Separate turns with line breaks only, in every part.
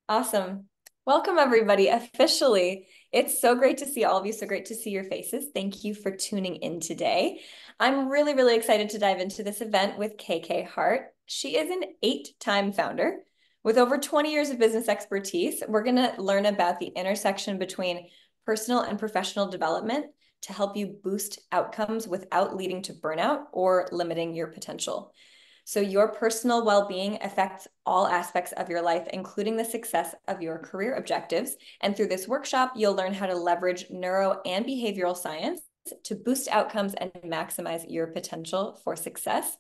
Awesome. Welcome, everybody, officially. It's so great to see all of you. So great to see your faces. Thank you for tuning in today. I'm really, really excited to dive into this event with KK Hart. She is an 8-time founder with over 20 years of business expertise. We're going to learn about the intersection between personal and professional development to help you boost outcomes without leading to burnout or limiting your potential. So your personal well-being affects all aspects of your life, including the success of your career objectives. And through this workshop, you'll learn how to leverage neuro and behavioral science to boost outcomes and maximize your potential for success.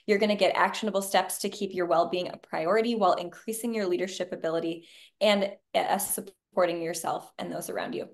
You're going to get actionable steps to keep your well-being a priority while increasing your leadership ability and supporting yourself and those around you.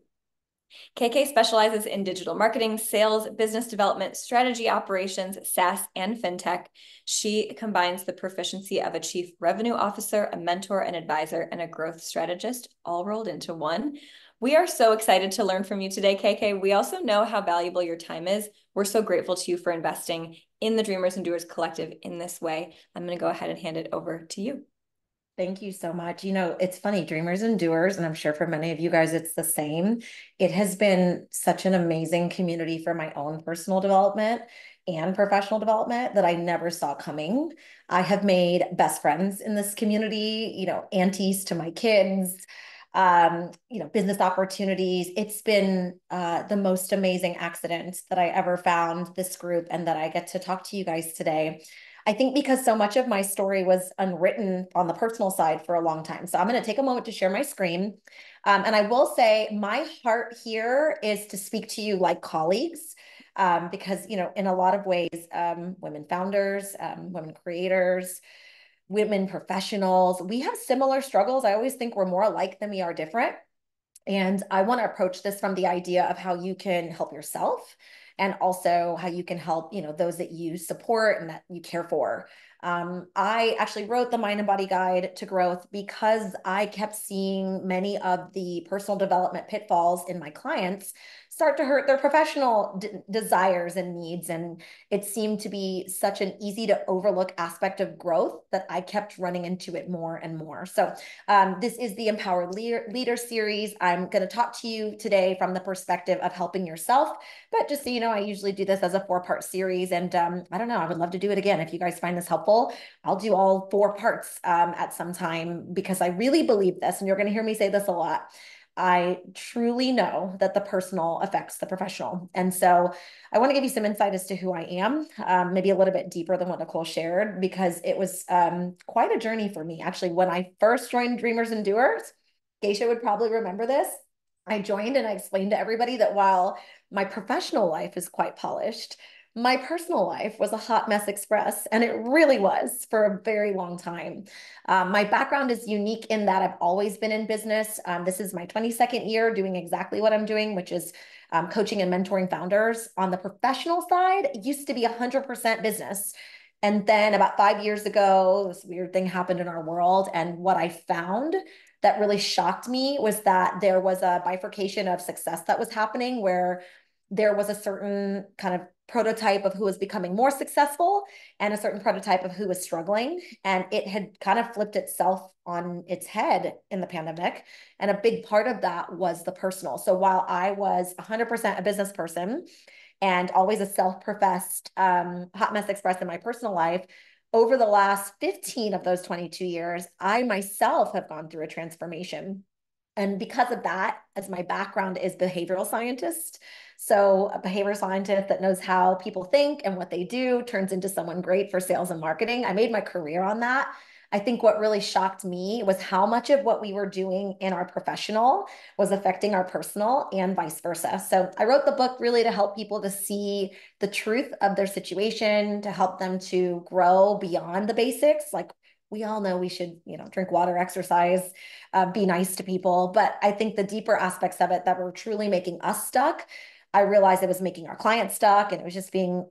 KK specializes in digital marketing, sales, business development, strategy operations, SaaS, and fintech. She combines the proficiency of a chief revenue officer, a mentor, an advisor, and a growth strategist, all rolled into one. We are so excited to learn from you today, KK. We also know how valuable your time is. We're so grateful to you for investing in the Dreamers and Doers Collective in this way. I'm going to go ahead and hand it over to you.
Thank you so much. It's funny, Dreamers and Doers, and I'm sure for many of you guys, it's the same. It has been such an amazing community for my own personal development and professional development that I never saw coming. I have made best friends in this community, aunties to my kids, business opportunities. It's been the most amazing accident that I ever found this group and that I get to talk to you guys today. I think because so much of my story was unwritten on the personal side for a long time. So I'm going to take a moment to share my screen. And I will say my heart here is to speak to you like colleagues. Because, in a lot of ways, women founders, women creators, women professionals, we have similar struggles. I always think we're more alike than we are different. And I want to approach this from the idea of how you can help yourself and also how you can help, those that you support and that you care for. I actually wrote the Mind and Body Guide to Growth because I kept seeing many of the personal development pitfalls in my clients start to hurt their professional desires and needs. And it seemed to be such an easy to overlook aspect of growth that I kept running into it more and more. So this is the Empowered Leader series. I'm going to talk to you today from the perspective of helping yourself. But just so you know, I usually do this as a 4-part series. And I don't know, I would love to do it again. If you guys find this helpful, I'll do all 4 parts at some time because I really believe this. And you're going to hear me say this a lot. I truly know that the personal affects the professional. And so I want to give you some insight as to who I am, maybe a little bit deeper than what Nicole shared, because it was quite a journey for me. Actually, when I first joined Dreamers and Doers, Geisha would probably remember this. I joined and I explained to everybody that while my professional life is quite polished, my personal life was a hot mess express, and it really was for a very long time. My background is unique in that I've always been in business. This is my 22nd year doing exactly what I'm doing, which is coaching and mentoring founders. On the professional side, it used to be 100% business. And then about 5 years ago, this weird thing happened in our world. And what I found that really shocked me was that there was a bifurcation of success that was happening where there was a certain kind of prototype of who was becoming more successful and a certain prototype of who was struggling. And it had kind of flipped itself on its head in the pandemic. And a big part of that was the personal. So while I was 100% a business person and always a self-professed hot mess express in my personal life, over the last 15 of those 22 years, I myself have gone through a transformation. And because of that, as my background is behavioral scientist, so a behavioral scientist that knows how people think and what they do turns into someone great for sales and marketing. I made my career on that. I think what really shocked me was how much of what we were doing in our professional was affecting our personal and vice versa. So I wrote the book really to help people to see the truth of their situation, to help them to grow beyond the basics. Like we all know we should, drink water, exercise, be nice to people. But I think the deeper aspects of it that were truly making us stuck, I realized it was making our clients stuck, and it was just being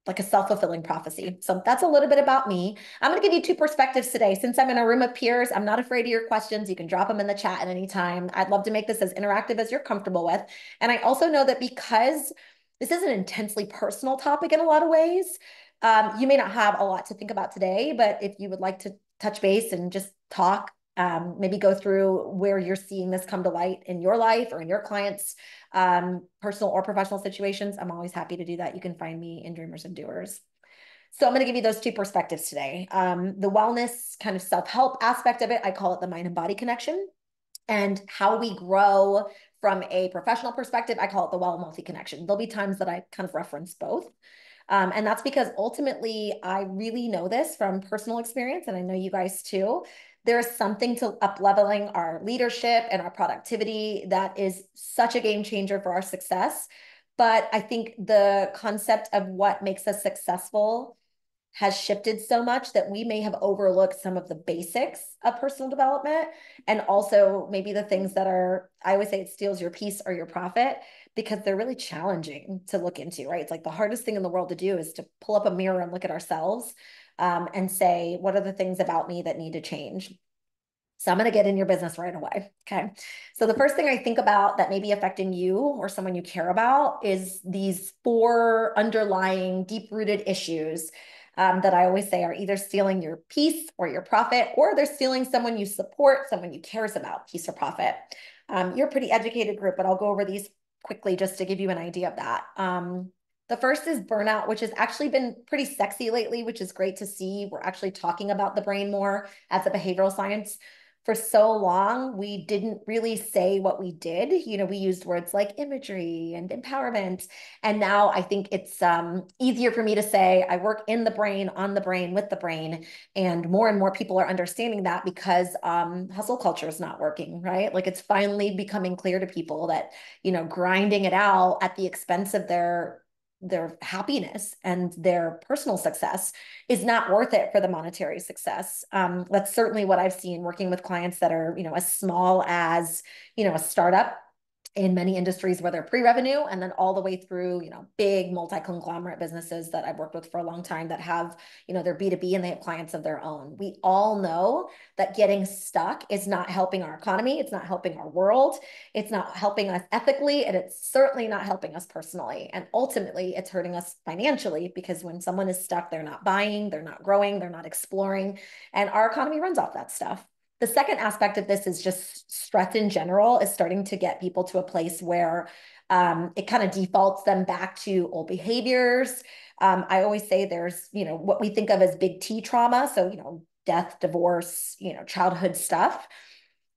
like a self-fulfilling prophecy. So that's a little bit about me. I'm going to give you 2 perspectives today. Since I'm in a room of peers, I'm not afraid of your questions. You can drop them in the chat at any time. I'd love to make this as interactive as you're comfortable with. And I also know that because this is an intensely personal topic in a lot of ways, you may not have a lot to think about today, but if you would like to touch base and just talk, maybe go through where you're seeing this come to light in your life or in your clients' personal or professional situations. I'm always happy to do that. You can find me in Dreamers and Doers. So I'm going to give you those two perspectives today. The wellness kind of self-help aspect of it, I call it the mind and body connection, and how we grow from a professional perspective, I call it the well multi connection. There'll be times that I kind of reference both. And that's because ultimately, I really know this from personal experience, and I know you guys too. There's something to up leveling our leadership and our productivity that is such a game changer for our success. But I think the concept of what makes us successful has shifted so much that we may have overlooked some of the basics of personal development, and also maybe the things that are, I always say, it steals your peace or your profit, because they're really challenging to look into, right? It's like the hardest thing in the world to do is to pull up a mirror and look at ourselves, and say, what are the things about me that need to change? So I'm going to get in your business right away. Okay. So the first thing I think about that may be affecting you or someone you care about is these four underlying deep-rooted issues, that I always say are either stealing your peace or your profit, or they're stealing someone you support, someone you cares about, peace or profit. You're a pretty educated group, but I'll go over these quickly just to give you an idea of that. The first is burnout, which has actually been pretty sexy lately, which is great to see. We're actually talking about the brain more as a behavioral science. For so long, we didn't really say what we did. We used words like imagery and empowerment. And now I think it's easier for me to say I work in the brain, on the brain, with the brain. And more people are understanding that because hustle culture is not working, right? Like it's finally becoming clear to people that, grinding it out at the expense of their happiness and their personal success is not worth it for the monetary success. That's certainly what I've seen working with clients that are, as small as, a startup in many industries where they're pre-revenue, and then all the way through, big multi-conglomerate businesses that I've worked with for a long time that have, their B2B and they have clients of their own. We all know that getting stuck is not helping our economy. It's not helping our world. It's not helping us ethically, and it's certainly not helping us personally. And ultimately, it's hurting us financially, because when someone is stuck, they're not buying, they're not growing, they're not exploring, and our economy runs off that stuff. The second aspect of this is just stress in general is starting to get people to a place where it kind of defaults them back to old behaviors. I always say there's, what we think of as big T trauma. So, death, divorce, childhood stuff.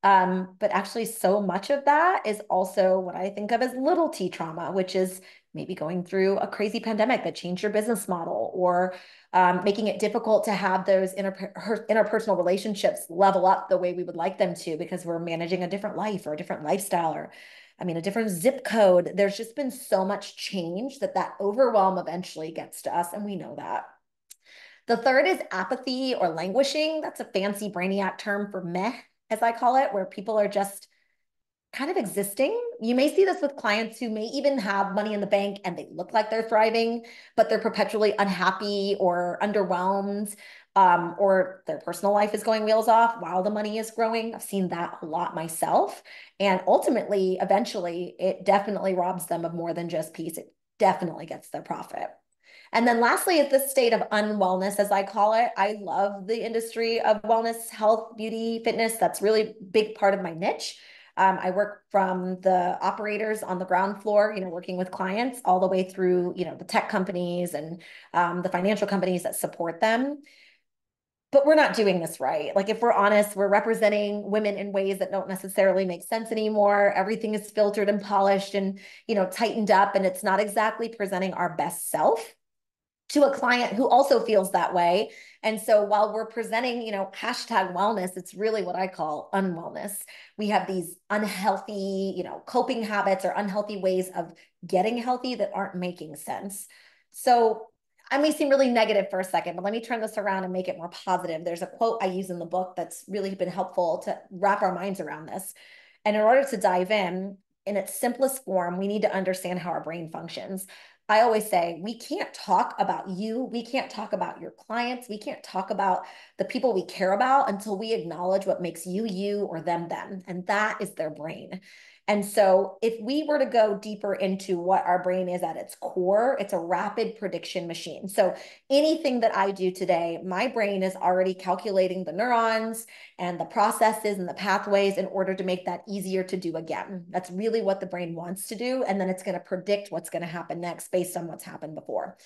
But actually so much of that is also what I think of as little T trauma, which is maybe going through a crazy pandemic that changed your business model, or making it difficult to have those interpersonal relationships level up the way we would like them to, because we're managing a different life or a different lifestyle, or a different zip code. There's just been so much change that overwhelm eventually gets to us, and we know that. The third is apathy or languishing. That's a fancy brainiac term for meh, as I call it, where people are just kind of existing. You may see this with clients who may even have money in the bank and they look like they're thriving, but they're perpetually unhappy or underwhelmed, or their personal life is going wheels off while the money is growing. I've seen that a lot myself. And ultimately, eventually, it definitely robs them of more than just peace. It definitely gets their profit. And then lastly is the state of unwellness, as I call it. I love the industry of wellness, health, beauty, fitness. That's really a big part of my niche. I work from the operators on the ground floor, working with clients, all the way through, the tech companies and the financial companies that support them. But we're not doing this right. Like, if we're honest, we're representing women in ways that don't necessarily make sense anymore. Everything is filtered and polished and, tightened up, and it's not exactly presenting our best self to a client who also feels that way. And so while we're presenting, hashtag wellness, it's really what I call unwellness. We have these unhealthy, coping habits or unhealthy ways of getting healthy that aren't making sense. So I may seem really negative for a second, but let me turn this around and make it more positive. There's a quote I use in the book that's really been helpful to wrap our minds around this. And in order to dive in its simplest form, we need to understand how our brain functions. I always say, we can't talk about you. We can't talk about your clients. We can't talk about the people we care about until we acknowledge what makes you, you, or them. And that is their brain. And so if we were to go deeper into what our brain is at its core, it's a rapid prediction machine. So anything that I do today, my brain is already calculating the neurons and the processes and the pathways in order to make that easier to do again. That's really what the brain wants to do. And then it's going to predict what's going to happen next based on what's happened before.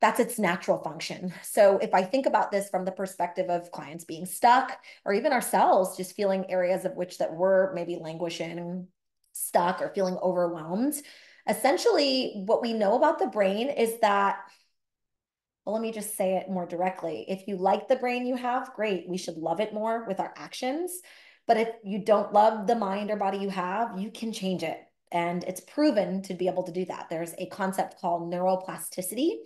That's its natural function. So if I think about this from the perspective of clients being stuck, or even ourselves just feeling areas of which that we're maybe languishing, stuck, or feeling overwhelmed, essentially what we know about the brain is that, well, let me just say it more directly. If you like the brain you have, great. We should love it more with our actions. But if you don't love the mind or body you have, you can change it. And it's proven to be able to do that. There's a concept called neuroplasticity.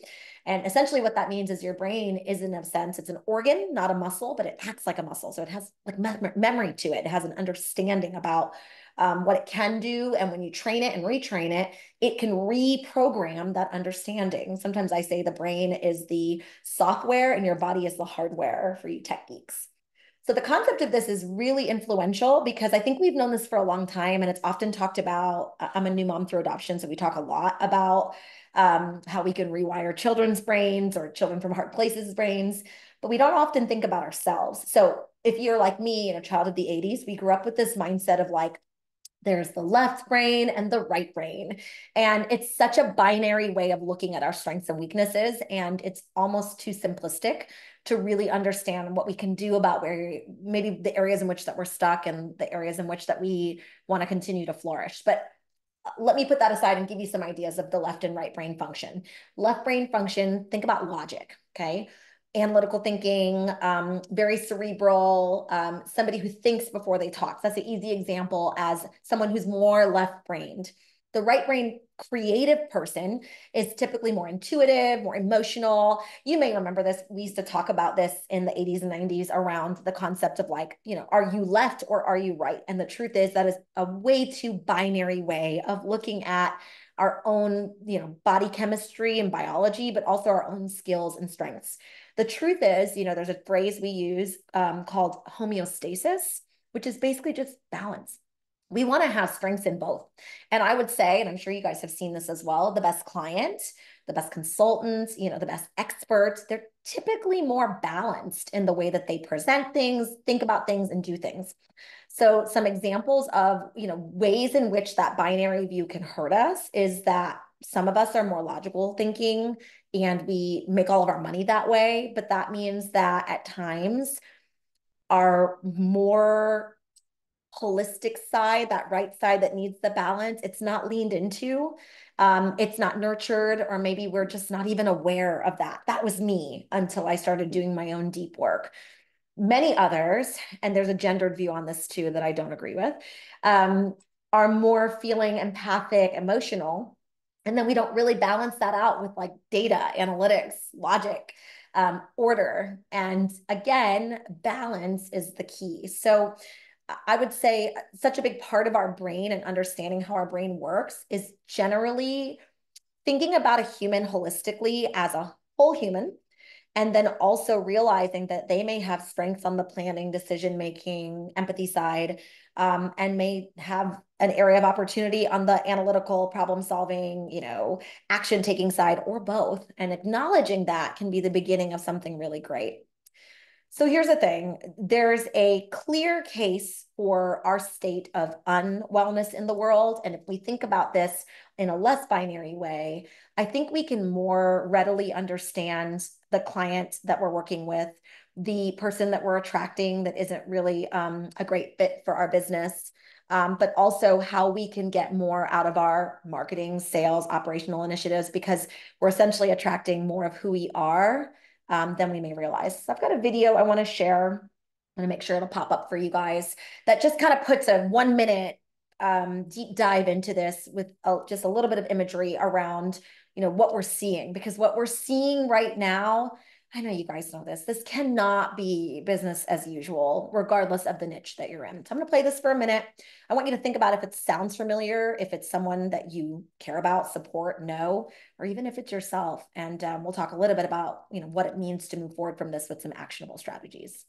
And essentially what that means is your brain is, in a sense, it's an organ, not a muscle, but it acts like a muscle. So it has like memory to it. It has an understanding about what it can do. And when you train it and retrain it, it can reprogram that understanding. Sometimes I say the brain is the software and your body is the hardware for you tech geeks. So the concept of this is really influential because I think we've known this for a long time and it's often talked about. I'm a new mom through adoption, so we talk a lot about how we can rewire children's brains or children from hard places brains, but we don't often think about ourselves. So if you're like me and a child of the 80s, we grew up with this mindset of like, there's the left brain and the right brain. And it's such a binary way of looking at our strengths and weaknesses. And it's almost too simplistic to really understand what we can do about where maybe the areas in which that we're stuck and the areas in which that we want to continue to flourish. But let me put that aside and give you some ideas of the left and right brain function. Left brain function, think about logic, okay? Analytical thinking, very cerebral, somebody who thinks before they talk. That's an easy example as someone who's more left-brained. The right brain creative person is typically more intuitive, more emotional. You may remember this. We used to talk about this in the 80s and 90s around the concept of like, are you left or are you right? And the truth is that is a way too binary way of looking at our own, body chemistry and biology, but also our own skills and strengths. The truth is, there's a phrase we use called homeostasis, which is basically just balance. We want to have strengths in both. And I would say, and I'm sure you guys have seen this as well, the best client, the best consultants, the best experts, they're typically more balanced in the way that they present things, think about things, and do things. So some examples of, ways in which that binary view can hurt us is that some of us are more logical thinking and we make all of our money that way. But that means that at times our more holistic side, that right side that needs the balance, it's not leaned into, it's not nurtured, or maybe we're just not even aware of that. That was me until I started doing my own deep work. Many others, and there's a gendered view on this too that I don't agree with, are more feeling empathic, emotional. And then we don't really balance that out with like data, analytics, logic, order. And again, balance is the key. So I would say such a big part of our brain and understanding how our brain works is generally thinking about a human holistically as a whole human, and then also realizing that they may have strengths on the planning, decision making, empathy side, and may have an area of opportunity on the analytical problem solving, action taking side, or both. And acknowledging that can be the beginning of something really great. So here's the thing. There's a clear case for our state of unwellness in the world. And if we think about this in a less binary way, I think we can more readily understand the client that we're working with, the person that we're attracting that isn't really a great fit for our business, but also how we can get more out of our marketing, sales, operational initiatives, because we're essentially attracting more of who we are than we may realize. So I've got a video I want to share. I'm going to make sure it'll pop up for you guys that just kind of puts a 1 minute deep dive into this with just a little bit of imagery around, what we're seeing, because what we're seeing right now, I know you guys know this, this cannot be business as usual, regardless of the niche that you're in. So I'm going to play this for a minute. I want you to think about if it sounds familiar, if it's someone that you care about, support, know, or even if it's yourself. And we'll talk a little bit about, what it means to move forward from this with some actionable strategies.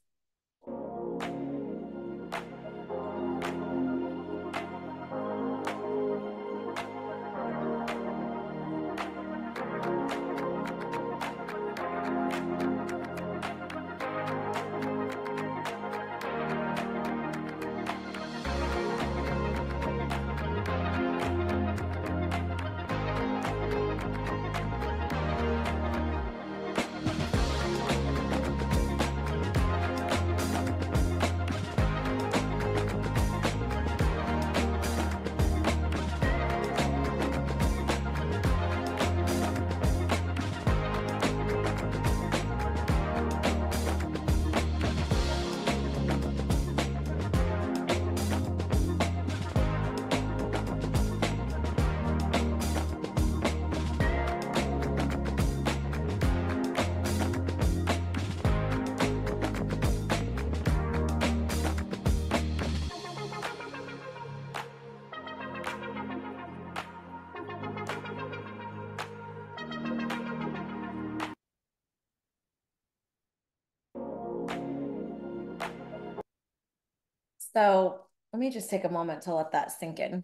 So let me just take a moment to let that sink in.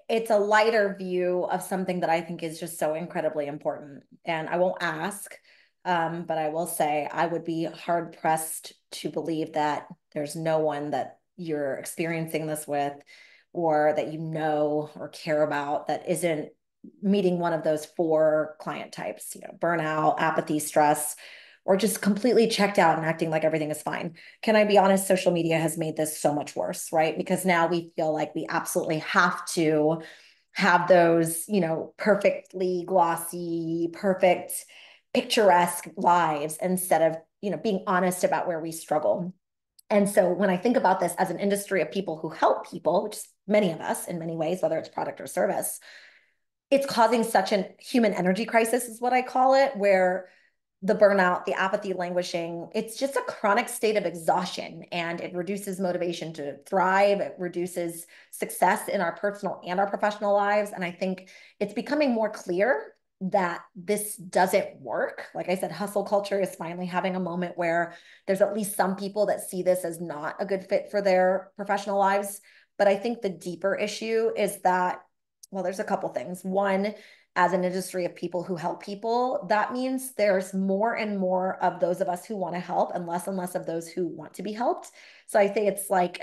It's a lighter view of something that I think is just so incredibly important. And I won't ask, but I will say I would be hard pressed to believe that there's no one that you're experiencing this with or that you know or care about that isn't meeting one of those four client types, burnout, apathy, stress, or just completely checked out and acting like everything is fine. Can I be honest? Social media has made this so much worse, right? Because now we feel like we absolutely have to have those, perfectly glossy, perfect, picturesque lives instead of, being honest about where we struggle. And so when I think about this as an industry of people who help people, which is many of us in many ways, whether it's product or service, it's causing such an human energy crisis, is what I call it, where the burnout, the apathy, languishing, it's just a chronic state of exhaustion and it reduces motivation to thrive. It reduces success in our personal and our professional lives. And I think it's becoming more clear that this doesn't work. Like I said, hustle culture is finally having a moment where there's at least some people that see this as not a good fit for their professional lives. But I think the deeper issue is that, well, there's a couple things. One, as an industry of people who help people, that means there's more and more of those of us who want to help and less of those who want to be helped. So I say it's like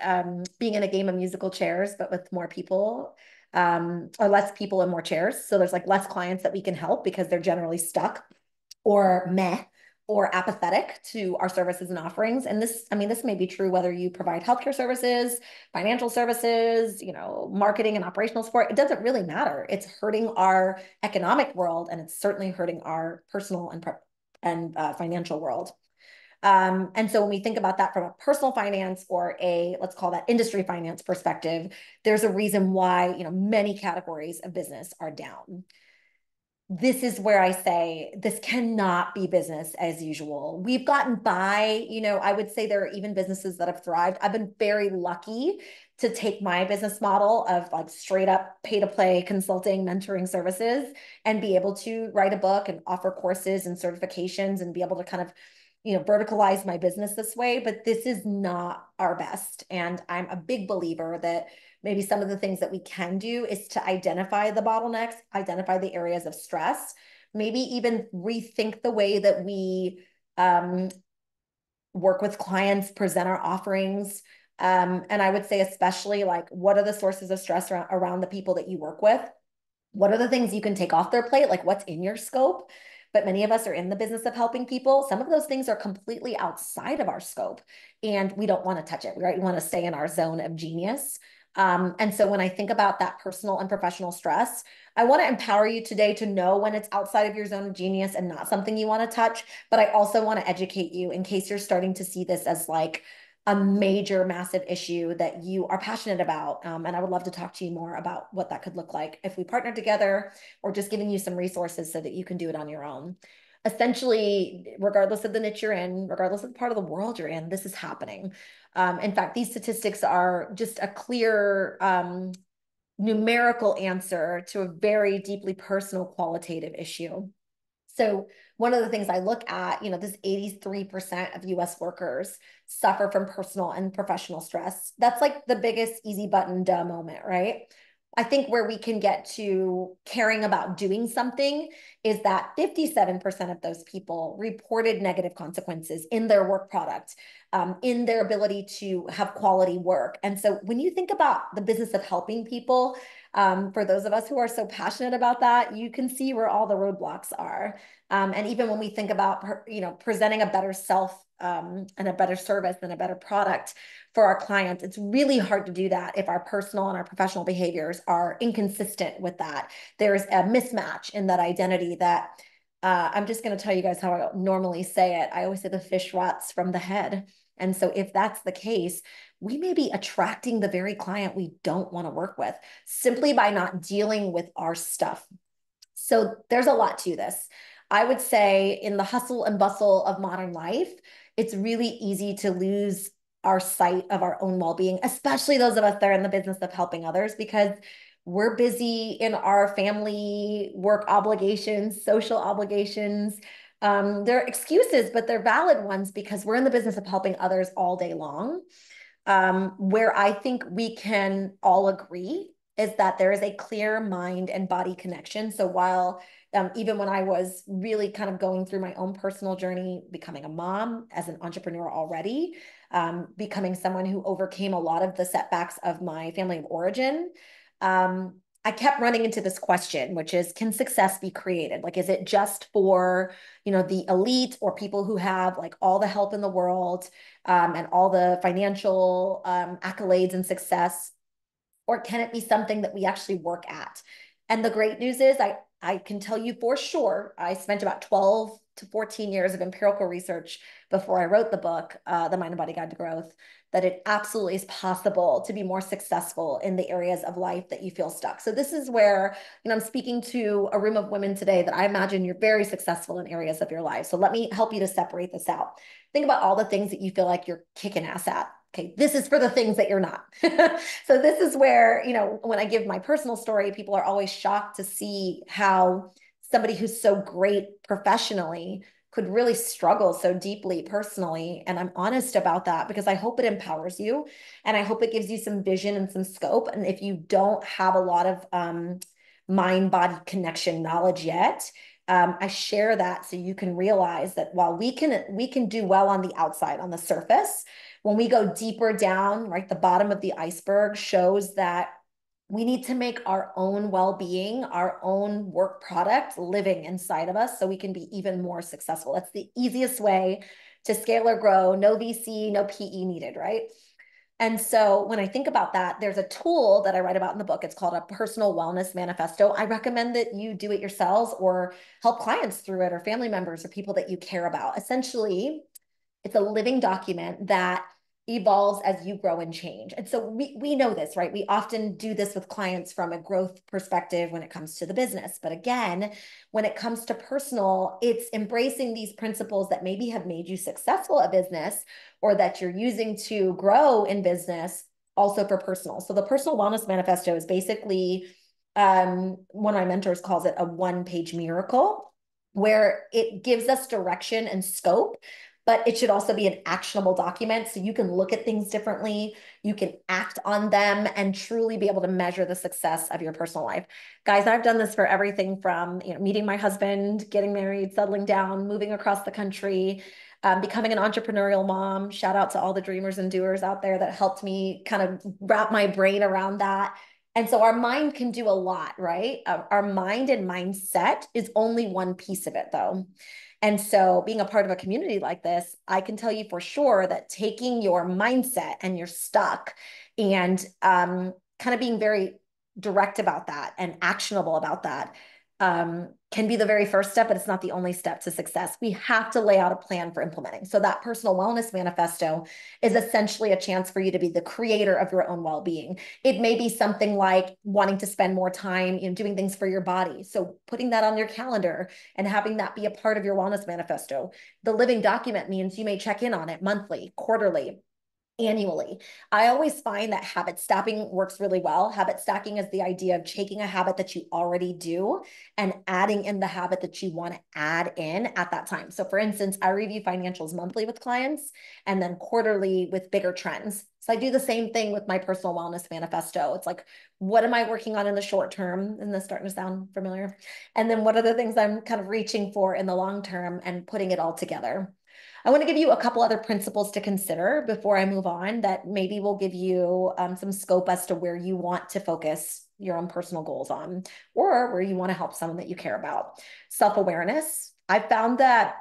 being in a game of musical chairs, but with more people, or less people and more chairs. So there's like less clients that we can help because they're generally stuck or meh or apathetic to our services and offerings. And this, I mean, this may be true whether you provide healthcare services, financial services, marketing and operational support. It doesn't really matter. It's hurting our economic world, and it's certainly hurting our personal and financial world. And so when we think about that from a personal finance or let's call that industry finance perspective, there's a reason why, many categories of business are down. This is where I say this cannot be business as usual. We've gotten by, I would say there are even businesses that have thrived. I've been very lucky to take my business model of like straight up pay to play consulting, mentoring services and be able to write a book and offer courses and certifications and be able to kind of, verticalize my business this way. But this is not our best. And I'm a big believer that maybe some of the things that we can do is to identify the bottlenecks, identify the areas of stress, maybe even rethink the way that we work with clients, present our offerings. And I would say, especially like, what are the sources of stress around the people that you work with? What are the things you can take off their plate? Like what's in your scope? But many of us are in the business of helping people. Some of those things are completely outside of our scope and we don't want to touch it, right? We want to stay in our zone of genius. And so when I think about that personal and professional stress, I want to empower you today to know when it's outside of your zone of genius and not something you want to touch. But I also want to educate you in case you're starting to see this as like a major, massive issue that you are passionate about. And I would love to talk to you more about what that could look like if we partner together or just giving you some resources so that you can do it on your own. Essentially, regardless of the niche you're in, regardless of the part of the world you're in, this is happening. In fact, these statistics are just a clear numerical answer to a very deeply personal qualitative issue. So one of the things I look at, this 83% of US workers suffer from personal and professional stress. That's like the biggest easy button duh moment, right? I think where we can get to caring about doing something is that 57% of those people reported negative consequences in their work product, in their ability to have quality work. And so when you think about the business of helping people, for those of us who are so passionate about that, you can see where all the roadblocks are. And even when we think about, presenting a better self and a better service and a better product for our clients, it's really hard to do that if our personal and our professional behaviors are inconsistent with that. There's a mismatch in that identity that I'm just going to tell you guys how I normally say it. I always say the fish rots from the head. And so if that's the case, we may be attracting the very client we don't want to work with simply by not dealing with our stuff. So there's a lot to this. I would say in the hustle and bustle of modern life, it's really easy to lose our sight of our own well-being, especially those of us that are in the business of helping others, because we're busy in our family, work obligations, social obligations. They're excuses, but they're valid ones because we're in the business of helping others all day long. where I think we can all agree is that there is a clear mind and body connection. So while even when I was really kind of going through my own personal journey, becoming a mom, as an entrepreneur already, becoming someone who overcame a lot of the setbacks of my family of origin, I kept running into this question, which is, can success be created? Like, is it just for, the elite or people who have like all the help in the world, and all the financial accolades and success? Or can it be something that we actually work at? And the great news is I can tell you for sure, I spent about 12 to 14 years of empirical research before I wrote the book, The Mind and Body Guide to Growth, that it absolutely is possible to be more successful in the areas of life that you feel stuck. So this is where, I'm speaking to a room of women today that I imagine you're very successful in areas of your life. So let me help you to separate this out. Think about all the things that you feel like you're kicking ass at. Okay, this is for the things that you're not. So this is where, when I give my personal story, people are always shocked to see how somebody who's so great professionally could really struggle so deeply personally. And I'm honest about that because I hope it empowers you and I hope it gives you some vision and some scope. And if you don't have a lot of mind body connection knowledge yet, I share that so you can realize that while we can do well on the outside, on the surface, when we go deeper down, right, the bottom of the iceberg shows that we need to make our own well-being, our own work product living inside of us so we can be even more successful. That's the easiest way to scale or grow. No VC, no PE needed, right? And so when I think about that, there's a tool that I write about in the book. It's called a personal wellness manifesto. I recommend that you do it yourselves or help clients through it or family members or people that you care about. Essentially, it's a living document that evolves as you grow and change. And so we know this, right? We often do this with clients from a growth perspective when it comes to the business. But again, when it comes to personal, it's embracing these principles that maybe have made you successful at business or that you're using to grow in business also for personal. So the personal wellness manifesto is basically, one of my mentors calls it a one-page miracle, where it gives us direction and scope, but it should also be an actionable document so you can look at things differently, you can act on them, and truly be able to measure the success of your personal life. Guys, I've done this for everything from meeting my husband, getting married, settling down, moving across the country, becoming an entrepreneurial mom. Shout out to all the dreamers and doers out there that helped me kind of wrap my brain around that. And so our mind can do a lot, right? Our mind and mindset is only one piece of it, though. And so being a part of a community like this, I can tell you for sure that taking your mindset and your stuck and kind of being very direct about that and actionable about that can be the very first step, but it's not the only step to success. We have to lay out a plan for implementing. So that personal wellness manifesto is essentially a chance for you to be the creator of your own well-being. It may be something like wanting to spend more time doing things for your body. So putting that on your calendar and having that be a part of your wellness manifesto. The living document means you may check in on it monthly, quarterly, annually. I always find that habit stacking works really well. Habit stacking is the idea of taking a habit that you already do and adding in the habit that you want to add in at that time. So for instance, I review financials monthly with clients and then quarterly with bigger trends. So I do the same thing with my personal wellness manifesto. It's like, what am I working on in the short term? And this starting to sound familiar. And then what are the things I'm kind of reaching for in the long term and putting it all together. I want to give you a couple other principles to consider before I move on that maybe will give you some scope as to where you want to focus your own personal goals on, or where you want to help someone that you care about. Self-awareness. I found that,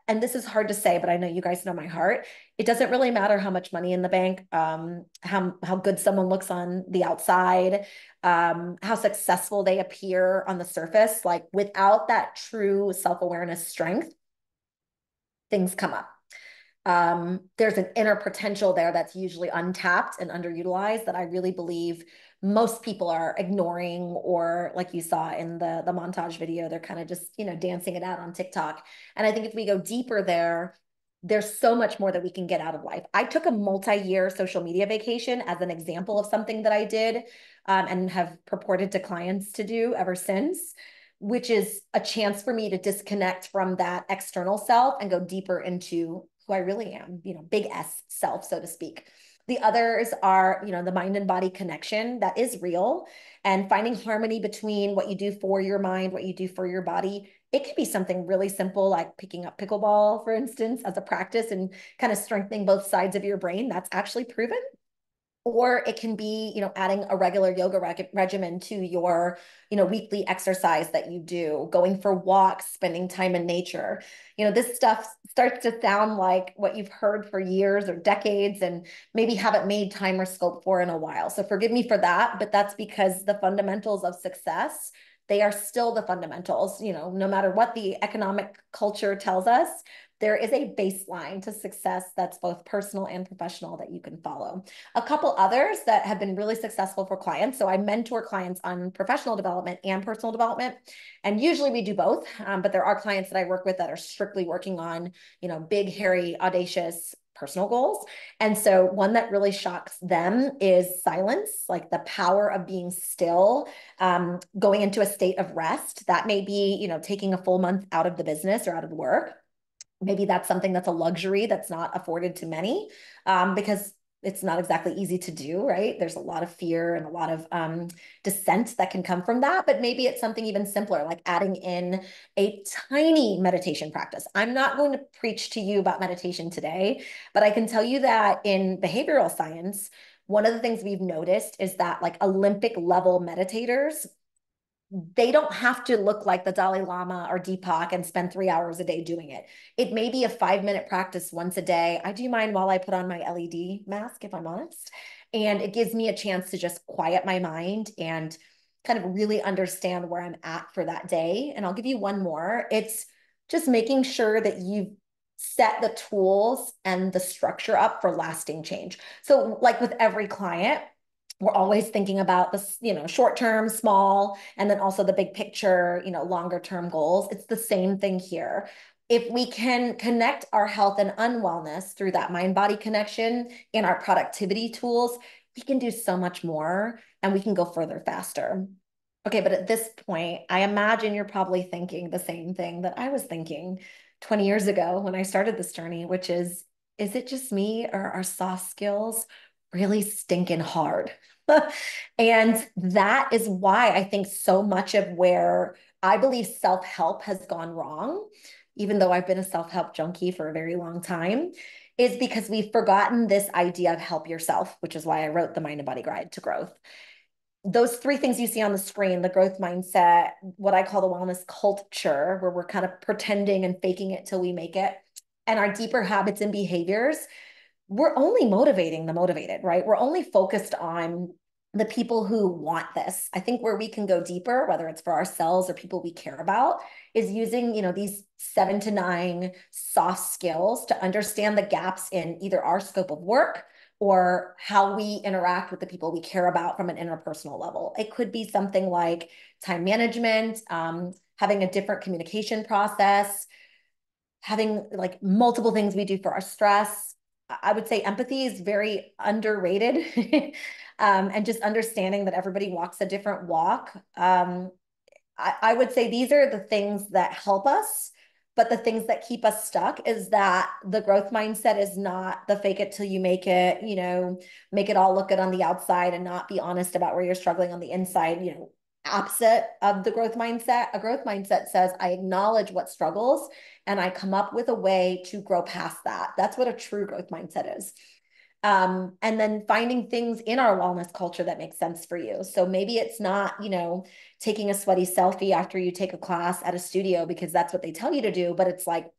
and this is hard to say, but I know you guys know my heart. It doesn't really matter how much money in the bank, how good someone looks on the outside, how successful they appear on the surface. Like without that true self-awareness strength, things come up. There's an inner potential there that's usually untapped and underutilized that I really believe most people are ignoring, or like you saw in the montage video, they're kind of just, dancing it out on TikTok. And I think if we go deeper there, there's so much more that we can get out of life. I took a multi-year social media vacation as an example of something that I did, and have purported to clients to do ever since, which is a chance for me to disconnect from that external self and go deeper into who I really am, big S self, so to speak. The others are, the mind and body connection that is real, and finding harmony between what you do for your mind, what you do for your body. It could be something really simple like picking up pickleball, for instance, as a practice and kind of strengthening both sides of your brain. That's actually proven. Or it can be, adding a regular yoga regimen to your, weekly exercise that you do, going for walks, spending time in nature. This stuff starts to sound like what you've heard for years or decades and maybe haven't made time or scope for in a while. So forgive me for that, but that's because the fundamentals of success, they are still the fundamentals, no matter what the economic culture tells us. There is a baseline to success that's both personal and professional that you can follow. A couple others that have been really successful for clients. So I mentor clients on professional development and personal development. And usually we do both, but there are clients that I work with that are strictly working on, big, hairy, audacious personal goals. And so one that really shocks them is silence, like the power of being still, going into a state of rest. That may be, taking a full month out of the business or out of work. Maybe that's something that's a luxury that's not afforded to many, because it's not exactly easy to do, right? There's a lot of fear and a lot of dissent that can come from that, but maybe it's something even simpler, like adding in a tiny meditation practice. I'm not going to preach to you about meditation today, but I can tell you that in behavioral science, one of the things we've noticed is that like Olympic level meditators, they don't have to look like the Dalai Lama or Deepak and spend 3 hours a day doing it. It may be a 5-minute practice once a day. I do mine while I put on my LED mask, if I'm honest. And it gives me a chance to just quiet my mind and kind of really understand where I'm at for that day. And I'll give you one more. It's just making sure that you've set the tools and the structure up for lasting change. So like with every client, we're always thinking about this, short term, small, and then also the big picture, longer term goals. It's the same thing here. If we can connect our health and unwellness through that mind body connection in our productivity tools, we can do so much more and we can go further faster. Okay, but at this point, I imagine you're probably thinking the same thing that I was thinking 20 years ago when I started this journey, which is it just me or are soft skills really stinking hard? And that is why I think so much of where I believe self-help has gone wrong, even though I've been a self-help junkie for a very long time, is because we've forgotten this idea of help yourself, which is why I wrote the Mind and Body Guide to Growth. Those three things you see on the screen, the growth mindset, what I call the wellness culture, where we're kind of pretending and faking it till we make it, and our deeper habits and behaviors, we're only motivating the motivated, right? We're only focused on the people who want this. I think where we can go deeper, whether it's for ourselves or people we care about, is using, these 7 to 9 soft skills to understand the gaps in either our scope of work or how we interact with the people we care about from an interpersonal level. It could be something like time management, having a different communication process, having like multiple things we do for our stress. I would say empathy is very underrated. And just understanding that everybody walks a different walk. I would say these are the things that help us, but the things that keep us stuck is that the growth mindset is not the fake it till you make it, make it all look good on the outside and not be honest about where you're struggling on the inside, opposite of the growth mindset. A growth mindset says, I acknowledge what struggles and I come up with a way to grow past that. That's what a true growth mindset is. And then finding things in our wellness culture that make sense for you. So maybe it's not, taking a sweaty selfie after you take a class at a studio because that's what they tell you to do, but it's like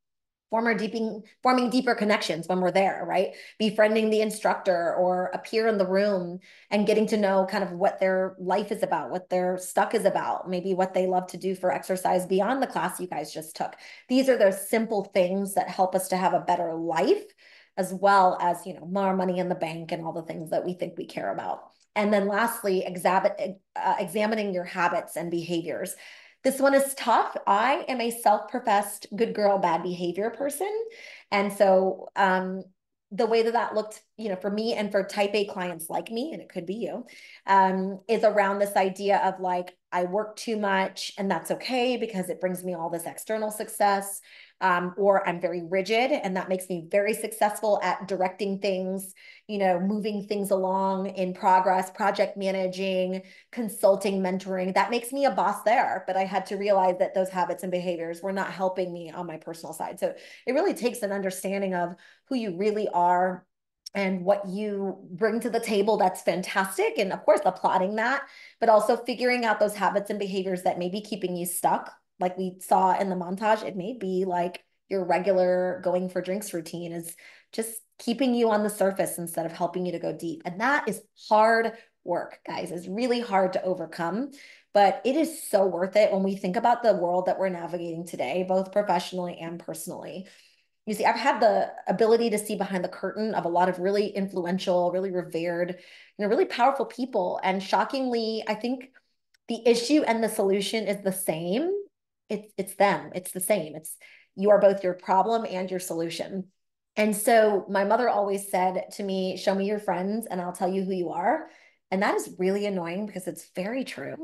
forming deeper connections when we're there, right? Befriending the instructor or appear in the room and getting to know kind of what their life is about, what their stuck is about, maybe what they love to do for exercise beyond the class you guys just took. These are those simple things that help us to have a better life, as well as, more money in the bank and all the things that we think we care about. And then lastly, examining your habits and behaviors. This one is tough. I am a self-professed good girl, bad behavior person. And so the way that looked, for me and for type A clients like me, and it could be you, is around this idea of like, I work too much and that's okay because it brings me all this external success. or I'm very rigid, and that makes me very successful at directing things, moving things along in progress, project managing, consulting, mentoring. That makes me a boss there. But I had to realize that those habits and behaviors were not helping me on my personal side. So it really takes an understanding of who you really are and what you bring to the table. That's fantastic. And of course, applauding that, but also figuring out those habits and behaviors that may be keeping you stuck. Like we saw in the montage, it may be like your regular going for drinks routine is just keeping you on the surface instead of helping you to go deep. And that is hard work, guys. It's really hard to overcome, but it is so worth it when we think about the world that we're navigating today, both professionally and personally. You see, I've had the ability to see behind the curtain of a lot of really influential, really revered, really powerful people. And shockingly, I think the issue and the solution is the same. It's them. It's the same. It's you are both your problem and your solution. And so my mother always said to me, show me your friends and I'll tell you who you are. And that is really annoying because it's very true.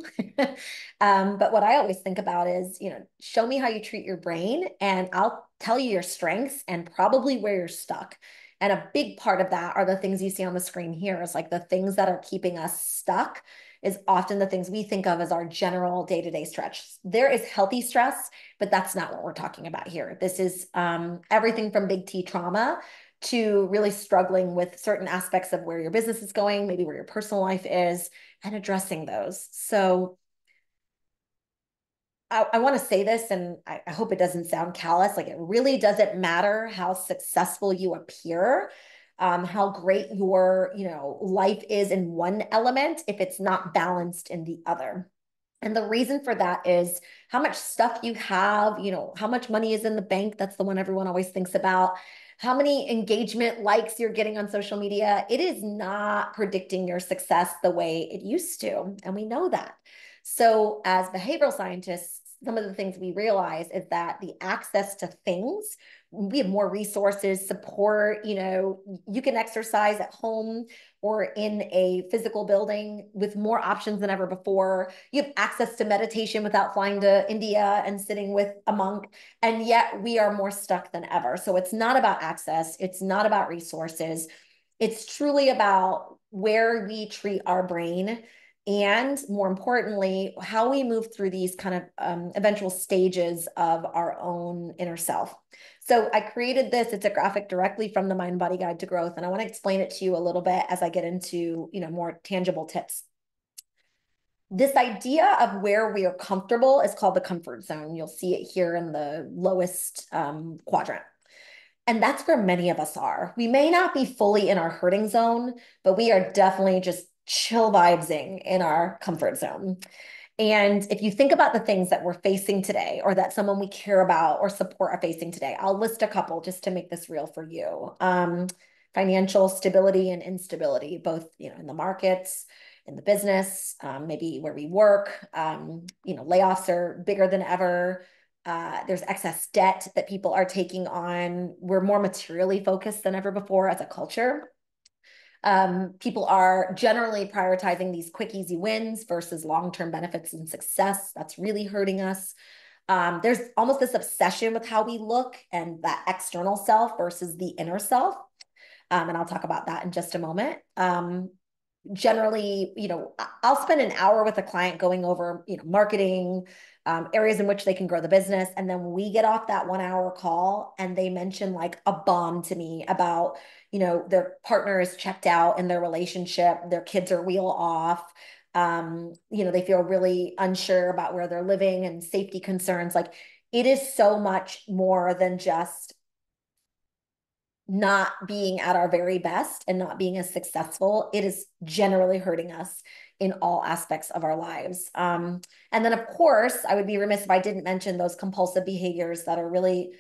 But what I always think about is, show me how you treat your brain and I'll tell you your strengths and probably where you're stuck. And a big part of that are the things you see on the screen here is like the things that are keeping us stuck is often the things we think of as our general day-to-day stretch. There is healthy stress, but that's not what we're talking about here. This is everything from big T trauma to really struggling with certain aspects of where your business is going, maybe where your personal life is, and addressing those. So I want to say this, and I hope it doesn't sound callous. Like it really doesn't matter how successful you appear, how great your, life is in one element if it's not balanced in the other. And the reason for that is how much stuff you have, how much money is in the bank. That's the one everyone always thinks about. How many engagement likes you're getting on social media. It is not predicting your success the way it used to. And we know that. So as behavioral scientists, some of the things we realize is that the access to things, we have more resources, support, you can exercise at home or in a physical building with more options than ever before. You have access to meditation without flying to India and sitting with a monk. And yet we are more stuck than ever. So it's not about access. It's not about resources. It's truly about where we treat our brain and more importantly, how we move through these kind of eventual stages of our own inner self. So I created this. It's a graphic directly from the Mind Body Guide to Growth. And I want to explain it to you a little bit as I get into, more tangible tips. This idea of where we are comfortable is called the comfort zone. You'll see it here in the lowest quadrant. And that's where many of us are. We may not be fully in our hurting zone, but we are definitely just chill vibesing in our comfort zone. And if you think about the things that we're facing today or that someone we care about or support are facing today, I'll list a couple just to make this real for you. Financial stability and instability, both in the markets, in the business, maybe where we work. Layoffs are bigger than ever. There's excess debt that people are taking on. We're more materially focused than ever before as a culture. People are generally prioritizing these quick, easy wins versus long-term benefits and success. That's really hurting us. There's almost this obsession with how we look and that external self versus the inner self. And I'll talk about that in just a moment. Generally, I'll spend an hour with a client going over, marketing, areas in which they can grow the business. And then we get off that 1 hour call and they mention like a bomb to me about, their partner is checked out in their relationship, their kids are wheel off. They feel really unsure about where they're living and safety concerns. Like it is so much more than just not being at our very best and not being as successful. It is generally hurting us in all aspects of our lives. And then, of course, I would be remiss if I didn't mention those compulsive behaviors that are really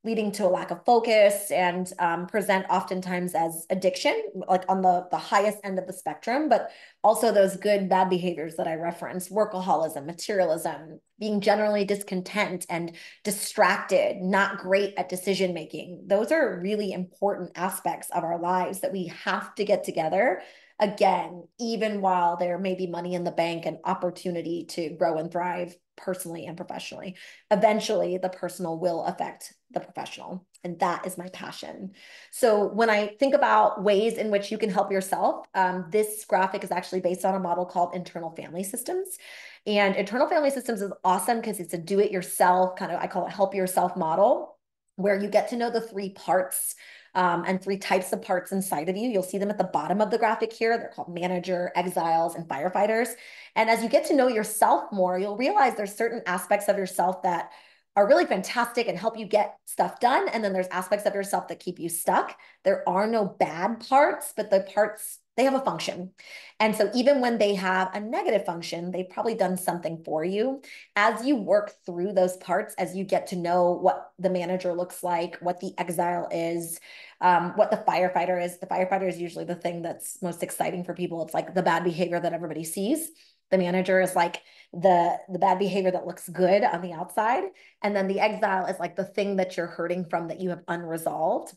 leading to a lack of focus and present oftentimes as addiction, like on the highest end of the spectrum. But Also, those good, bad behaviors that I referenced, workaholism, materialism, being generally discontent and distracted, not great at decision making. Those are really important aspects of our lives that we have to get together. Again, even while there may be money in the bank and opportunity to grow and thrive personally and professionally, eventually the personal will affect the professional. And that is my passion. So when I think about ways in which you can help yourself, this graphic is actually based on a model called internal family systems. And internal family systems is awesome because it's a do-it-yourself kind of, I call it help yourself model, where you get to know the three parts and three types of parts inside of you. You'll see them at the bottom of the graphic here. They're called manager, exiles, and firefighters. And as you get to know yourself more, you'll realize there's certain aspects of yourself that are really fantastic and help you get stuff done. And then there's aspects of yourself that keep you stuck. There are no bad parts, but the parts, they have a function. And so even when they have a negative function, they've probably done something for you. As you work through those parts, as you get to know what the manager looks like, what the exile is, what the firefighter is. The firefighter is usually the thing that's most exciting for people. It's like the bad behavior that everybody sees. The manager is like the bad behavior that looks good on the outside. And then the exile is like the thing that you're hurting from that you have unresolved.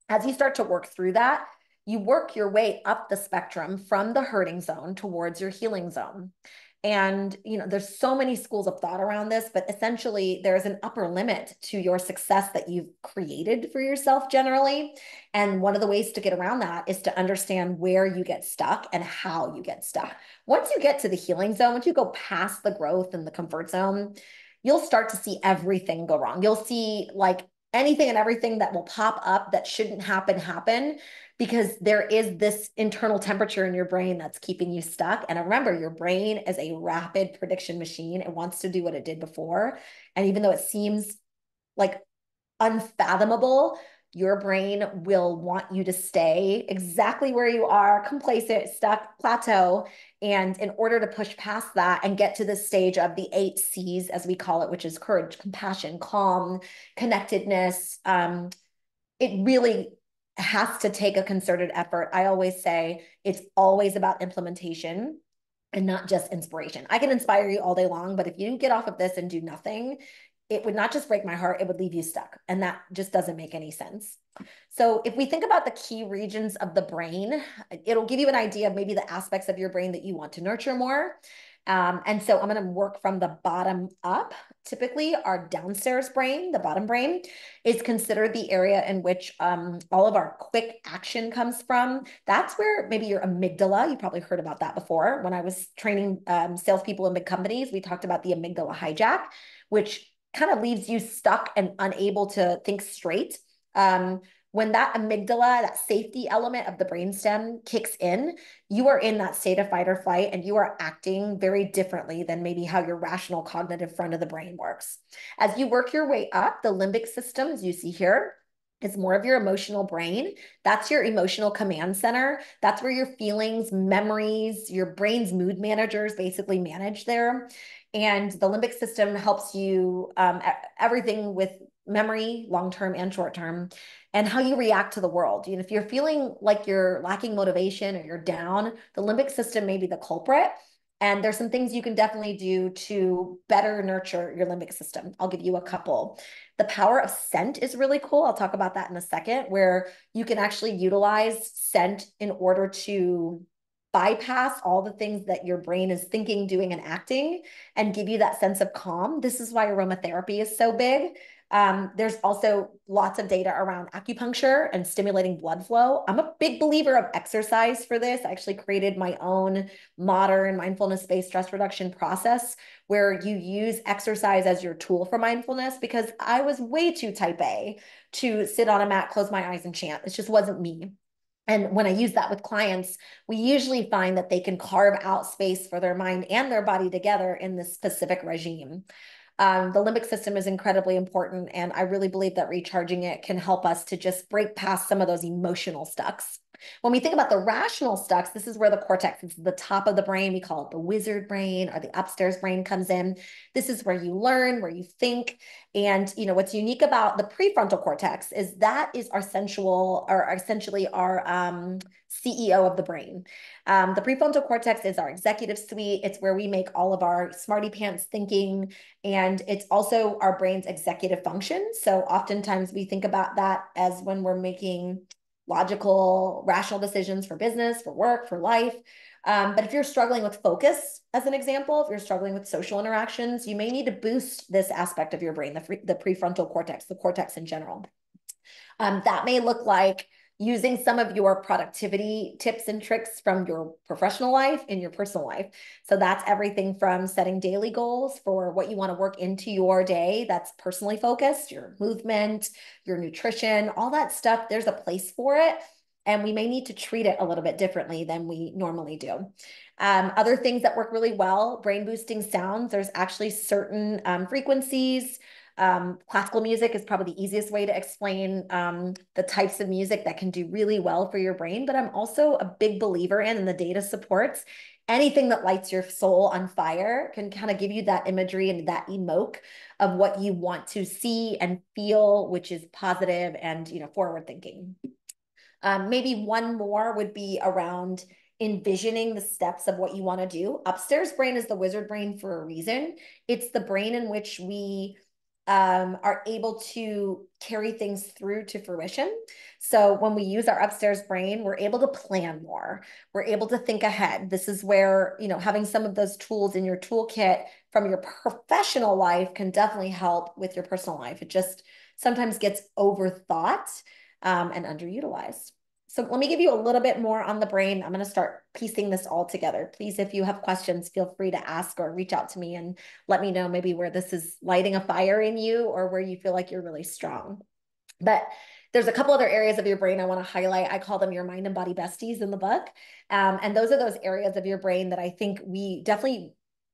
As you start to work through that, you work your way up the spectrum from the hurting zone towards your healing zone. And, there's so many schools of thought around this, but essentially there's an upper limit to your success that you've created for yourself generally. And one of the ways to get around that is to understand where you get stuck and how you get stuck. Once you get to the healing zone, once you go past the growth and the comfort zone, you'll start to see everything go wrong. You'll see like anything and everything that will pop up that shouldn't happen because there is this internal temperature in your brain that's keeping you stuck. And remember, your brain is a rapid prediction machine. It wants to do what it did before. And even though it seems like unfathomable, your brain will want you to stay exactly where you are, complacent, stuck, plateau. And in order to push past that and get to the stage of the 8 C's, as we call it, which is courage, compassion, calm, connectedness, it really has to take a concerted effort. I always say it's always about implementation and not just inspiration. I can inspire you all day long, but if you get off of this and do nothing, it would not just break my heart, it would leave you stuck. And that just doesn't make any sense. So if we think about the key regions of the brain, it'll give you an idea of maybe the aspects of your brain that you want to nurture more. And so I'm going to work from the bottom up. Typically, our downstairs brain, the bottom brain, is considered the area in which all of our quick action comes from. That's where maybe your amygdala, you probably heard about that before. When I was training salespeople in big companies, we talked about the amygdala hijack, which kind of leaves you stuck and unable to think straight. When that amygdala, that safety element of the brainstem kicks in, you are in that state of fight or flight and you are acting very differently than maybe how your rational cognitive front of the brain works. As you work your way up, the limbic system, as you see here, is more of your emotional brain. That's your emotional command center. That's where your feelings, memories, your brain's mood managers basically manage there. And the limbic system helps you everything with memory, long-term and short-term, and how you react to the world. If you're feeling like you're lacking motivation or you're down, the limbic system may be the culprit. And there's some things you can definitely do to better nurture your limbic system. I'll give you a couple. The power of scent is really cool. I'll talk about that in a second, where you can actually utilize scent in order to bypass all the things that your brain is thinking, doing, and acting and give you that sense of calm. This is why aromatherapy is so big. There's also lots of data around acupuncture and stimulating blood flow. I'm a big believer of exercise for this. I actually created my own modern mindfulness-based stress reduction process where you use exercise as your tool for mindfulness because I was way too type A to sit on a mat, close my eyes, and chant. It just wasn't me. And when I use that with clients, we usually find that they can carve out space for their mind and their body together in this specific regime. The limbic system is incredibly important, and I really believe that recharging it can help us to just break past some of those emotional stucks. When we think about the rational stuff, this is where the cortex is the top of the brain. We call it the wizard brain, or the upstairs brain comes in. This is where you learn, where you think. And what's unique about the prefrontal cortex is that is our sensual, or essentially our CEO of the brain. The prefrontal cortex is our executive suite. It's where we make all of our smarty pants thinking, and it's also our brain's executive function. So oftentimes we think about that as when we're making logical, rational decisions for business, for work, for life. But if you're struggling with focus, as an example, if you're struggling with social interactions, you may need to boost this aspect of your brain, the prefrontal cortex, the cortex in general. That may look like using some of your productivity tips and tricks from your professional life in your personal life. So that's everything from setting daily goals for what you want to work into your day that's personally focused, your movement, your nutrition, all that stuff. There's a place for it. And we may need to treat it a little bit differently than we normally do. Other things that work really well, brain boosting sounds. There's actually certain frequencies. Classical music is probably the easiest way to explain the types of music that can do really well for your brain. But I'm also a big believer in, and the data supports, anything that lights your soul on fire can kind of give you that imagery and that emote of what you want to see and feel, which is positive and forward thinking. Maybe one more would be around envisioning the steps of what you want to do. Upstairs brain is the wizard brain for a reason. It's the brain in which we are able to carry things through to fruition. So when we use our upstairs brain, we're able to plan more. We're able to think ahead. This is where, having some of those tools in your toolkit from your professional life can definitely help with your personal life. It just sometimes gets overthought and underutilized. So let me give you a little bit more on the brain. I'm going to start piecing this all together. Please, if you have questions, feel free to ask or reach out to me and let me know maybe where this is lighting a fire in you or where you feel like you're really strong. But there's a couple other areas of your brain I want to highlight. I call them your mind and body besties in the book. And those are those areas of your brain that I think we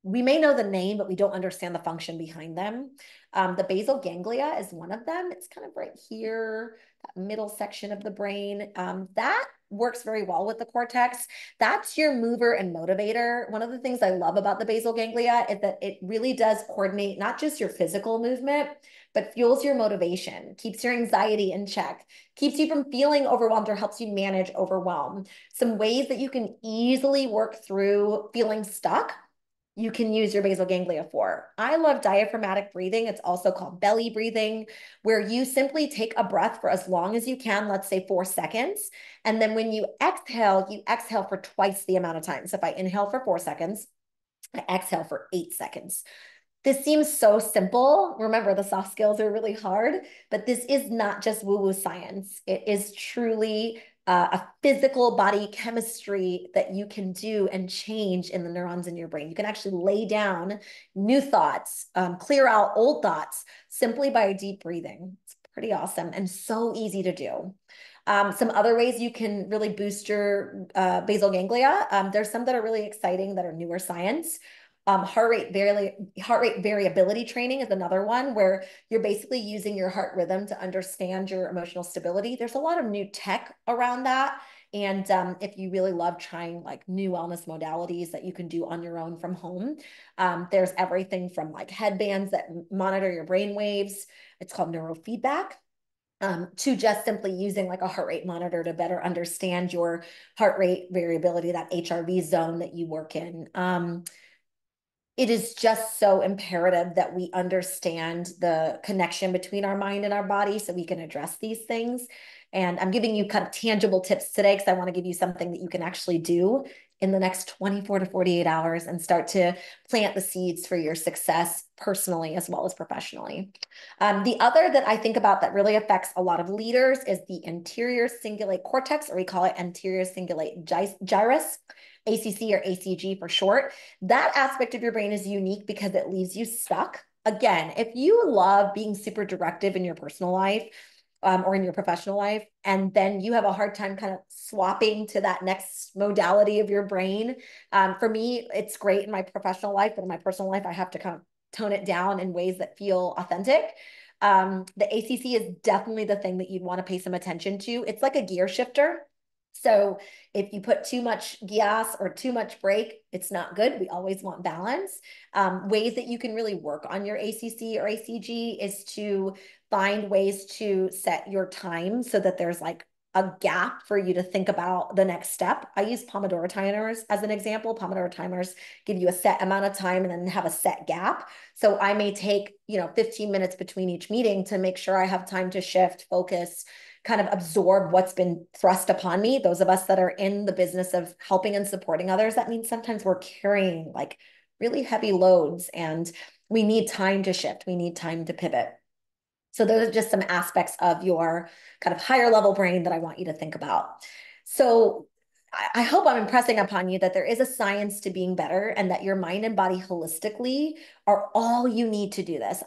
may know the name, but we don't understand the function behind them. The basal ganglia is one of them. It's kind of right here, that middle section of the brain. That works very well with the cortex. That's your mover and motivator. One of the things I love about the basal ganglia is that it really does coordinate not just your physical movement, but fuels your motivation, keeps your anxiety in check, keeps you from feeling overwhelmed, or helps you manage overwhelm. Some ways that you can easily work through feeling stuck, you can use your basal ganglia for. I love diaphragmatic breathing. It's also called belly breathing, where you simply take a breath for as long as you can, let's say 4 seconds. And then when you exhale for twice the amount of time. So if I inhale for 4 seconds, I exhale for 8 seconds. This seems so simple. Remember, the soft skills are really hard, but this is not just woo-woo science. It is truly a physical body chemistry that you can do and change in the neurons in your brain. You can actually lay down new thoughts, clear out old thoughts simply by deep breathing. It's pretty awesome and so easy to do. Some other ways you can really boost your basal ganglia. There's some that are really exciting that are newer science. Heart rate variability training is another one where you're basically using your heart rhythm to understand your emotional stability. There's a lot of new tech around that. And if you really love trying like new wellness modalities that you can do on your own from home, there's everything from like headbands that monitor your brain waves. It's called neurofeedback. To just simply using like a heart rate monitor to better understand your heart rate variability, that HRV zone that you work in. It is just so imperative that we understand the connection between our mind and our body so we can address these things. And I'm giving you kind of tangible tips today because I want to give you something that you can actually do in the next 24 to 48 hours and start to plant the seeds for your success personally as well as professionally. The other that I think about that really affects a lot of leaders is the anterior cingulate cortex, or we call it anterior cingulate gyrus. ACC or ACG for short. That aspect of your brain is unique because it leaves you stuck. Again, if you love being super directive in your personal life or in your professional life, and then you have a hard time kind of swapping to that next modality of your brain, for me, it's great in my professional life, but in my personal life, I have to kind of tone it down in ways that feel authentic. The ACC is definitely the thing that you'd want to pay some attention to. It's like a gear shifter. So if you put too much gas or too much brake, it's not good. We always want balance. Ways that you can really work on your ACC or ACG is to find ways to set your time so that there's like a gap for you to think about the next step. I use Pomodoro timers as an example. Pomodoro timers give you a set amount of time and then have a set gap. So I may take, 15 minutes between each meeting to make sure I have time to shift, focus, kind of absorb what's been thrust upon me. Those of us that are in the business of helping and supporting others, that means sometimes we're carrying like really heavy loads and we need time to shift. We need time to pivot. So those are just some aspects of your kind of higher level brain that I want you to think about. So I hope I'm impressing upon you that there is a science to being better and that your mind and body holistically are all you need to do this.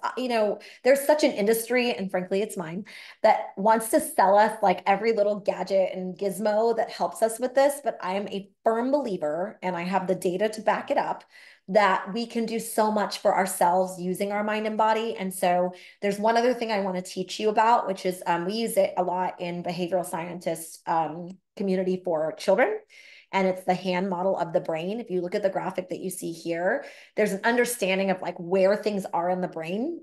There's such an industry, and frankly, it's mine, that wants to sell us like every little gadget and gizmo that helps us with this. But I am a firm believer, and I have the data to back it up, that we can do so much for ourselves using our mind and body. And so there's one other thing I want to teach you about, which is we use it a lot in behavioral scientists community for children. And it's the hand model of the brain. If you look at the graphic that you see here, there's an understanding of like where things are in the brain.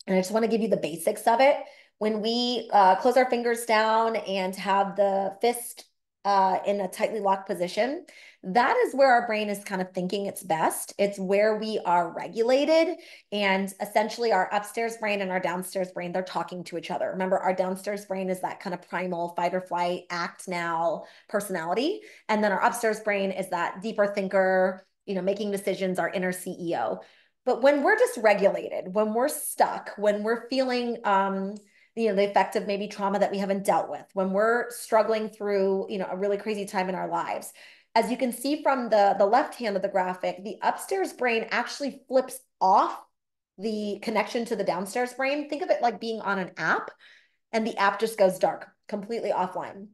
And I just want to give you the basics of it. When we close our fingers down and have the fist in a tightly locked position, that is where our brain is kind of thinking it's best. It's where we are regulated. And essentially, our upstairs brain and our downstairs brain, they're talking to each other. Remember, our downstairs brain is that kind of primal fight or flight, act now personality. And then our upstairs brain is that deeper thinker, making decisions, our inner CEO. But when we're dysregulated, when we're stuck, when we're feeling, the effect of maybe trauma that we haven't dealt with, when we're struggling through, a really crazy time in our lives, as you can see from the left hand of the graphic, the upstairs brain actually flips off the connection to the downstairs brain. Think of it like being on an app, and the app just goes dark, completely offline.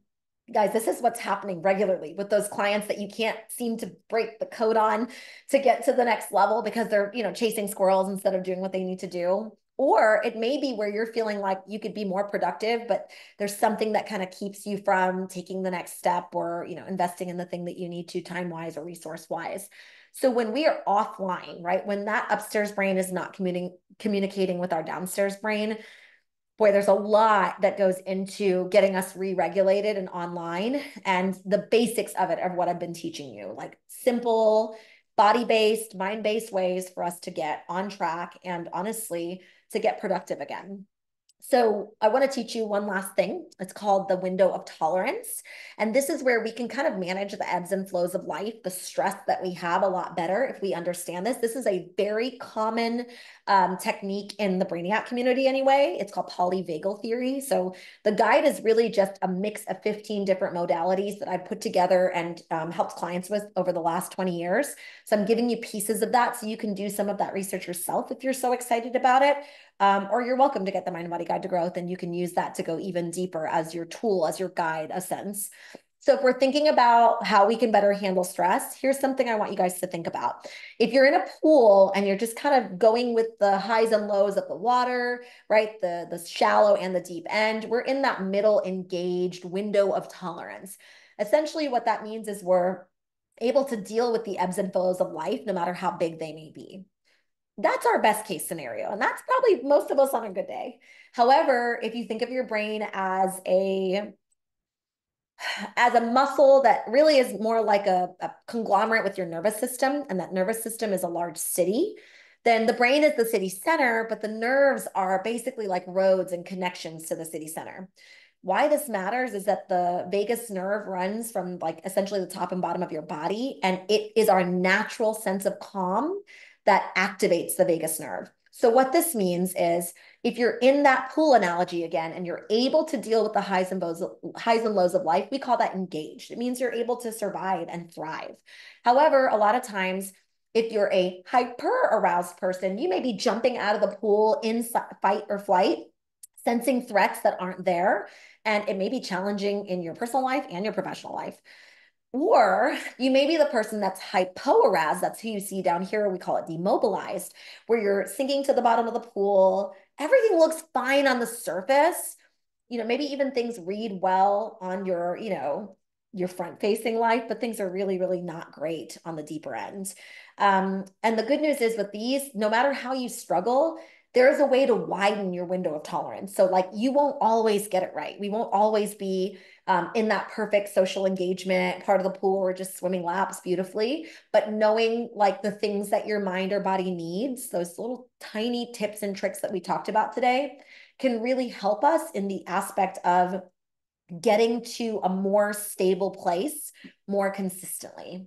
Guys, this is what's happening regularly with those clients that you can't seem to break the code on to get to the next level because they're, chasing squirrels instead of doing what they need to do. Or it may be where you're feeling like you could be more productive, but there's something that kind of keeps you from taking the next step or, investing in the thing that you need to time-wise or resource-wise. So when we are offline, right, when that upstairs brain is not communicating with our downstairs brain, boy, there's a lot that goes into getting us re-regulated and online, and the basics of it of what I've been teaching you, like simple body-based, mind-based ways for us to get on track and honestly to get productive again. So I want to teach you one last thing. It's called the window of tolerance. And this is where we can kind of manage the ebbs and flows of life, the stress that we have a lot better if we understand this. This is a very common technique in the Brainiac community anyway. It's called polyvagal theory. So the guide is really just a mix of 15 different modalities that I've put together and helped clients with over the last 20 years. So I'm giving you pieces of that so you can do some of that research yourself if you're so excited about it. Or you're welcome to get the Mind and Body Guide to Growth, and you can use that to go even deeper as your tool, as your guide, a sense. So if we're thinking about how we can better handle stress, here's something I want you guys to think about. If you're in a pool and you're just kind of going with the highs and lows of the water, right? The shallow and the deep end, we're in that middle engaged window of tolerance. Essentially, what that means is we're able to deal with the ebbs and flows of life, no matter how big they may be. That's our best case scenario. And that's probably most of us on a good day. However, if you think of your brain as a muscle that really is more like a conglomerate with your nervous system, and that nervous system is a large city, then the brain is the city center, but the nerves are basically like roads and connections to the city center. Why this matters is that the vagus nerve runs from like essentially the top and bottom of your body, and it is our natural sense of calm that activates the vagus nerve. So what this means is if you're in that pool analogy again, and you're able to deal with the highs and lows of life, we call that engaged. It means you're able to survive and thrive. However, a lot of times, if you're a hyper aroused person, you may be jumping out of the pool in fight or flight, sensing threats that aren't there, and it may be challenging in your personal life and your professional life. Or you may be the person that's hypoaroused. That's who you see down here. We call it demobilized, where you're sinking to the bottom of the pool. Everything looks fine on the surface. Maybe even things read well on your, your front facing life, but things are really, really not great on the deeper end. And the good news is with these, no matter how you struggle, there's a way to widen your window of tolerance. So, like, you won't always get it right. We won't always be in that perfect social engagement part of the pool or just swimming laps beautifully. But knowing like the things that your mind or body needs, those little tiny tips and tricks that we talked about today, can really help us in the aspect of getting to a more stable place more consistently.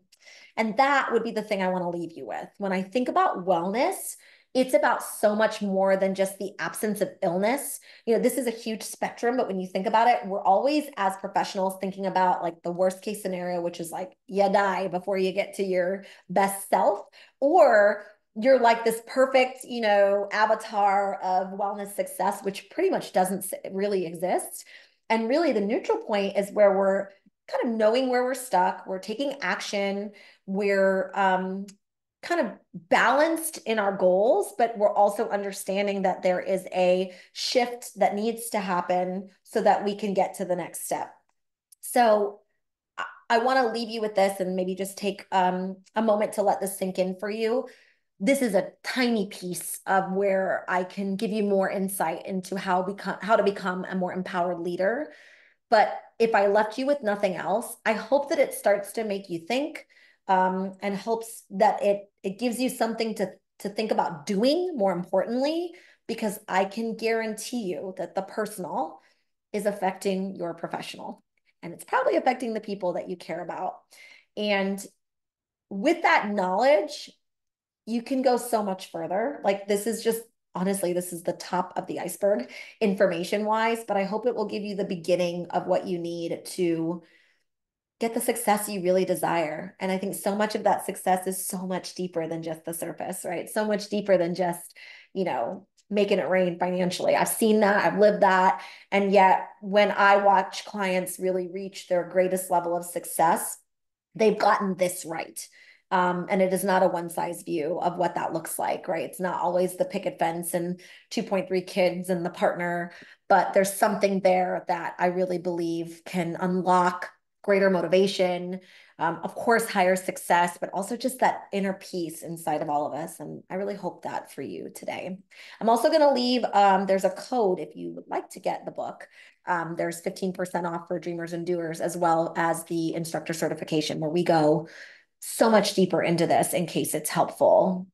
And that would be the thing I want to leave you with. When I think about wellness, it's about so much more than just the absence of illness. This is a huge spectrum, but when you think about it, we're always, as professionals, thinking about like the worst case scenario, which is like you die before you get to your best self, or you're like this perfect, avatar of wellness success, which pretty much doesn't really exist. And really, the neutral point is where we're kind of knowing where we're stuck, we're taking action, we're kind of balanced in our goals, but we're also understanding that there is a shift that needs to happen so that we can get to the next step. So I want to leave you with this and maybe just take a moment to let this sink in for you. This is a tiny piece of where I can give you more insight into how to become a more empowered leader. But if I left you with nothing else, I hope that it starts to make you think, and hopes that it gives you something to think about doing, more importantly, because I can guarantee you that the personal is affecting your professional, and it's probably affecting the people that you care about. And with that knowledge, you can go so much further. Like, this is just, honestly, this is the top of the iceberg information wise, but I hope it will give you the beginning of what you need to get the success you really desire. And I think so much of that success is so much deeper than just the surface, right? So much deeper than just, making it rain financially. I've seen that, I've lived that. And yet, when I watch clients really reach their greatest level of success, they've gotten this right. And it is not a one size view of what that looks like, right? It's not always the picket fence and 2.3 kids and the partner, but there's something there that I really believe can unlock greater motivation, of course, higher success, but also just that inner peace inside of all of us. And I really hope that for you today. I'm also going to leave, there's a code if you would like to get the book. There's 15% off for Dreamers and Doers, as well as the instructor certification, where we go so much deeper into this in case it's helpful.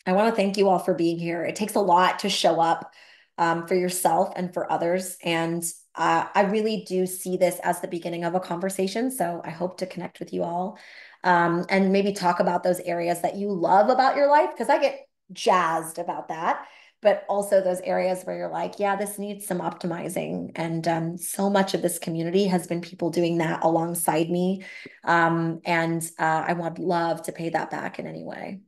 I want to thank you all for being here. It takes a lot to show up for yourself and for others. And I really do see this as the beginning of a conversation. So I hope to connect with you all, and maybe talk about those areas that you love about your life, because I get jazzed about that. But also those areas where you're like, yeah, this needs some optimizing. And so much of this community has been people doing that alongside me. And I would love to pay that back in any way.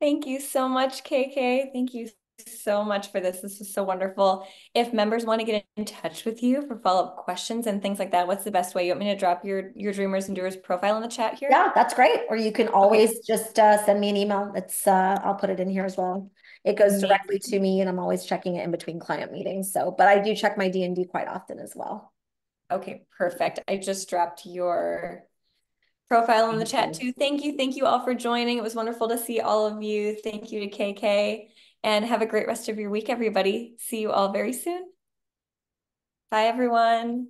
Thank you so much, KK. Thank you so much for this. This is so wonderful. If members want to get in touch with you for follow-up questions and things like that, what's the best way? You want me to drop your Dreamers and Doers profile in the chat here?
Yeah, that's great. Or you can
Okay.
always just send me an email. I'll put it in here as well. It goes directly
Amazing.
to me, and I'm always checking it in between client meetings. So, but I do check my D&D quite often as well.
Okay, perfect. I just dropped your profile in the
Thank
chat
you.
too. Thank you. Thank you all for joining. It was wonderful to see all of you. Thank you to KK, and have a great rest of your week, everybody. See you all very soon. Bye, everyone.